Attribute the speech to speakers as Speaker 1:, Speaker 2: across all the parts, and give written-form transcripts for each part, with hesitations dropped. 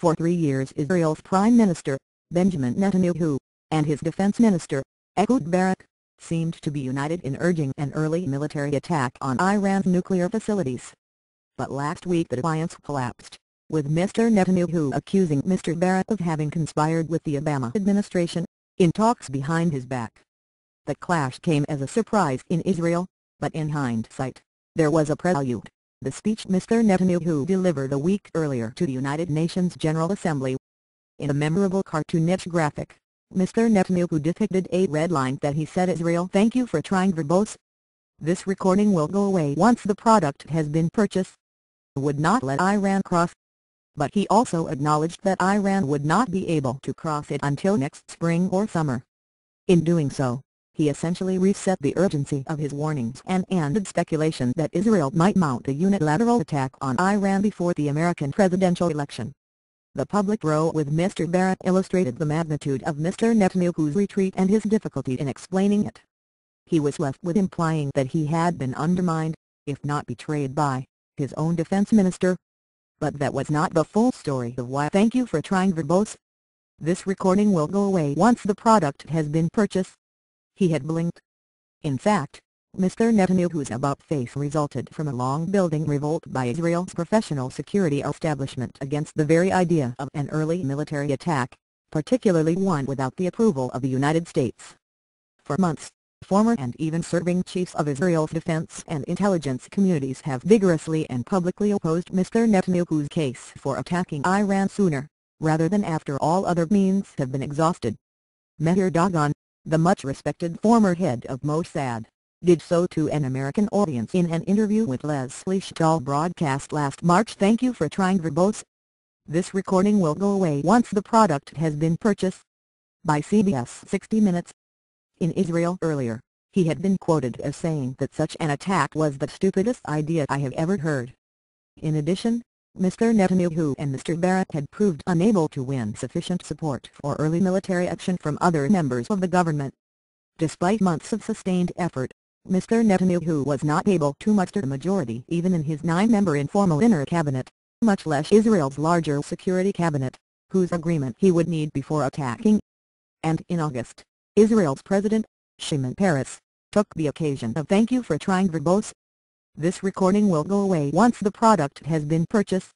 Speaker 1: For 3 years Israel's Prime Minister, Benjamin Netanyahu, and his Defense Minister, Ehud Barak, seemed to be united in urging an early military attack on Iran's nuclear facilities. But last week the alliance collapsed, with Mr. Netanyahu accusing Mr. Barak of having conspired with the Obama administration, in talks behind his back. The clash came as a surprise in Israel, but in hindsight, there was a prelude. The speech Mr. Netanyahu delivered a week earlier to the United Nations General Assembly. In a memorable cartoonish graphic, Mr. Netanyahu depicted a red line that he said Israel thank you for trying verbose. This recording will go away once the product has been purchased. Would not let Iran cross. But he also acknowledged that Iran would not be able to cross it until next spring or summer. In doing so, he essentially reset the urgency of his warnings and ended speculation that Israel might mount a unilateral attack on Iran before the American presidential election. The public row with Mr. Barak illustrated the magnitude of Mr. Netanyahu's retreat and his difficulty in explaining it. He was left with implying that he had been undermined, if not betrayed by his own defense minister. But that was not the full story of why thank you for trying verbose. This recording will go away once the product has been purchased. He had blinked. In fact, Mr. Netanyahu's about-face resulted from a long-building revolt by Israel's professional security establishment against the very idea of an early military attack, particularly one without the approval of the United States. For months, former and even serving chiefs of Israel's defense and intelligence communities have vigorously and publicly opposed Mr. Netanyahu's case for attacking Iran sooner, rather than after all other means have been exhausted. Meir Dagan, the much-respected former head of Mossad, did so to an American audience in an interview with Leslie Stahl broadcast last March. Thank you for trying verbose. This recording will go away once the product has been purchased. By CBS 60 Minutes. In Israel earlier, he had been quoted as saying that such an attack was the stupidest idea I have ever heard. In addition, Mr. Netanyahu and Mr. Barak had proved unable to win sufficient support for early military action from other members of the government. Despite months of sustained effort, Mr. Netanyahu was not able to muster a majority even in his 9-member informal inner cabinet, much less Israel's larger security cabinet, whose agreement he would need before attacking. And in August, Israel's President, Shimon Peres, took the occasion of thank you for trying verbose. This recording will go away once the product has been purchased.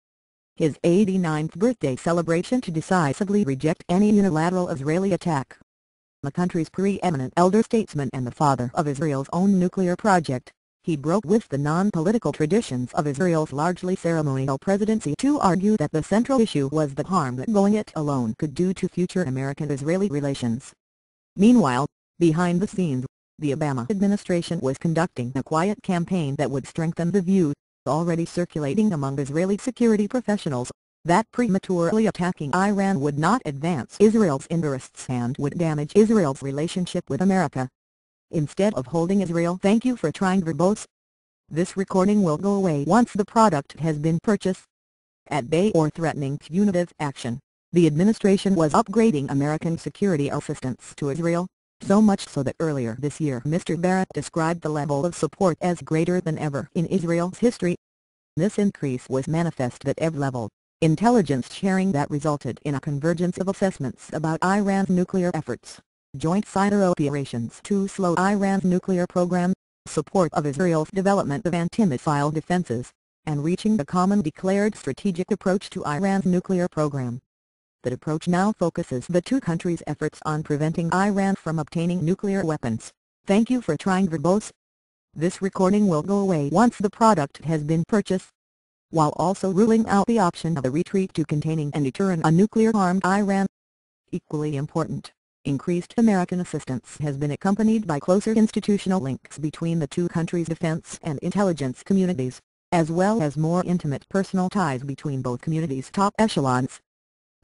Speaker 1: His 89th birthday celebration to decisively reject any unilateral Israeli attack. The country's preeminent elder statesman and the father of Israel's own nuclear project, he broke with the non-political traditions of Israel's largely ceremonial presidency to argue that the central issue was the harm that going it alone could do to future American-Israeli relations. Meanwhile, behind the scenes, the Obama administration was conducting a quiet campaign that would strengthen the view, already circulating among Israeli security professionals, that prematurely attacking Iran would not advance Israel's interests and would damage Israel's relationship with America. Instead of holding Israel thank you for trying verbose. This recording will go away once the product has been purchased. At bay or threatening punitive action, the administration was upgrading American security assistance to Israel, so much so that earlier this year Mr. Barak described the level of support as greater than ever in Israel's history. This increase was manifest at every level. Intelligence sharing that resulted in a convergence of assessments about Iran's nuclear efforts, joint cyber operations to slow Iran's nuclear program, support of Israel's development of anti-missile defenses, and reaching the common declared strategic approach to Iran's nuclear program. That approach now focuses the two countries' efforts on preventing Iran from obtaining nuclear weapons. Thank you for trying verbose. This recording will go away once the product has been purchased. While also ruling out the option of a retreat to containing and deterring a nuclear-armed Iran. Equally important, increased American assistance has been accompanied by closer institutional links between the two countries' defense and intelligence communities, as well as more intimate personal ties between both communities' top echelons.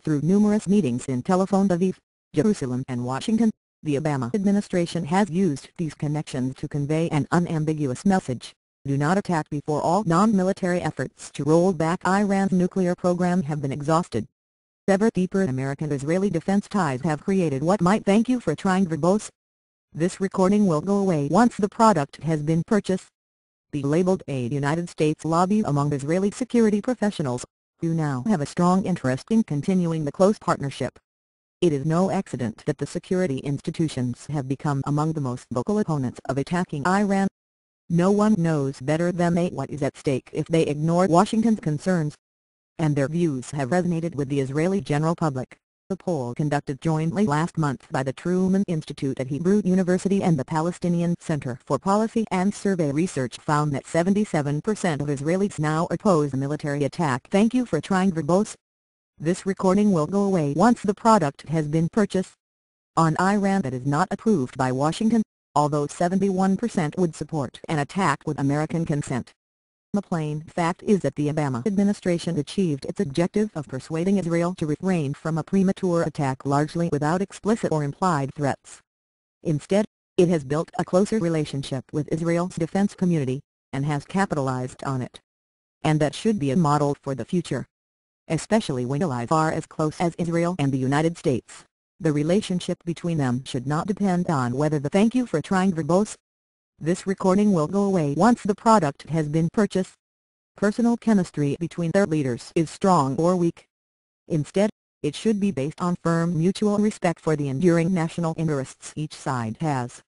Speaker 1: Through numerous meetings in Tel Aviv, Jerusalem and Washington, the Obama administration has used these connections to convey an unambiguous message. Do not attack before all non-military efforts to roll back Iran's nuclear program have been exhausted. Ever deeper American-Israeli defense ties have created what might thank you for trying verbose. This recording will go away once the product has been purchased. Be labeled a United States lobby among Israeli security professionals, do now have a strong interest in continuing the close partnership. It is no accident that the security institutions have become among the most vocal opponents of attacking Iran. No one knows better than they what is at stake if they ignore Washington's concerns. And their views have resonated with the Israeli general public. A poll conducted jointly last month by the Truman Institute at Hebrew University and the Palestinian Center for Policy and Survey Research found that 77% of Israelis now oppose a military attack. Thank you for trying verbose. This recording will go away once the product has been purchased. On Iran that is not approved by Washington, although 71% would support an attack with American consent. The plain fact is that the Obama administration achieved its objective of persuading Israel to refrain from a premature attack largely without explicit or implied threats. Instead, it has built a closer relationship with Israel's defense community, and has capitalized on it. And that should be a model for the future. Especially when allies are as close as Israel and the United States. The relationship between them should not depend on whether the thank you for trying verbose. This recording will go away once the product has been purchased. Personal chemistry between their leaders is strong or weak. Instead, it should be based on firm mutual respect for the enduring national interests each side has.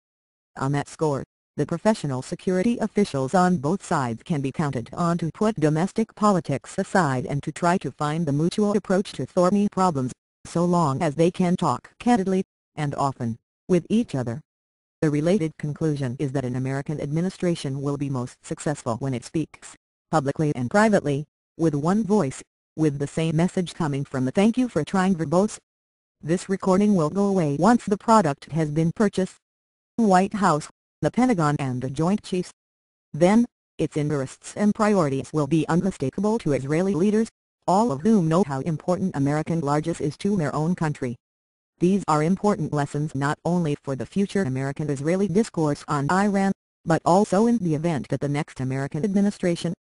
Speaker 1: On that score, the professional security officials on both sides can be counted on to put domestic politics aside and to try to find the mutual approach to thorny problems, so long as they can talk candidly, and often, with each other. The related conclusion is that an American administration will be most successful when it speaks, publicly and privately, with one voice, with the same message coming from the thank you for trying verbose. This recording will go away once the product has been purchased. White House, the Pentagon and the Joint Chiefs. Then, its interests and priorities will be unmistakable to Israeli leaders, all of whom know how important American largesse is to their own country. These are important lessons not only for the future American-Israeli discourse on Iran, but also in the event that the next American administration